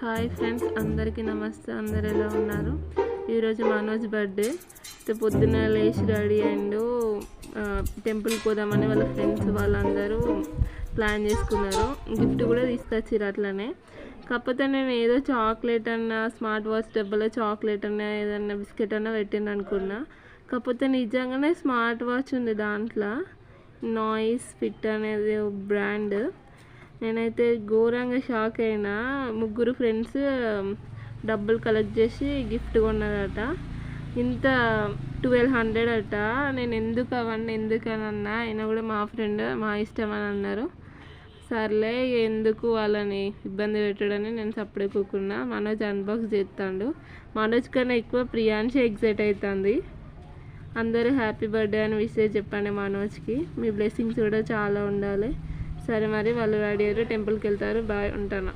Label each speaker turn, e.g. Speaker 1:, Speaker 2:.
Speaker 1: Hi friends, అందరికీ నమస్తే. అందరు ఎలా ఉన్నారు? ఈరోజు మనోజ్ బర్త్డే. పొద్దున్న లేచి రెడీ అయిండు. టెంపుల్కి పోదామని వాళ్ళ ఫ్రెండ్స్ వాళ్ళందరూ ప్లాన్ చేసుకున్నారు. గిఫ్ట్ కూడా తీసుకొచ్చారు అట్లనే. కాకపోతే నేను ఏదో చాక్లెట్ అన్నా, స్మార్ట్ వాచ్ డబ్బాలో చాక్లెట్ అన్నా, ఏదన్నా బిస్కెట్ అన్నా పెట్టింది అనుకున్నా. కాకపోతే నిజంగానే స్మార్ట్ వాచ్ ఉంది దాంట్లో. నాయిస్ ఫిట్ అనేది బ్రాండ్. నేనైతే ఘోరంగా షాక్ అయినా. ముగ్గురు ఫ్రెండ్స్ డబ్బులు కలెక్ట్ చేసి గిఫ్ట్ కొన్నారట. ఇంత 1200 అట. నేను అవన్నీ ఎందుకని అన్నా. అయినా కూడా మా ఫ్రెండ్ మా ఇష్టం అని అన్నారు. సర్లే ఎందుకు వాళ్ళని ఇబ్బంది పెట్టడని నేను సపరేట్ కూకున్నా. మనోజ్ అన్బాక్స్ చేస్తాడు. మనోజ్ కన్నా ఎక్కువ ప్రియాంశ ఎగ్జైట్ అవుతుంది. అందరూ హ్యాపీ బర్త్డే అని విష్ చెప్పండి మనోజ్కి. మీ బ్లెస్సింగ్స్ కూడా చాలా ఉండాలి. సరే, మరి వాళ్ళు రెడీ అయ్యారు, టెంపుల్కి వెళ్తారు. బాయ్, ఉంటాను.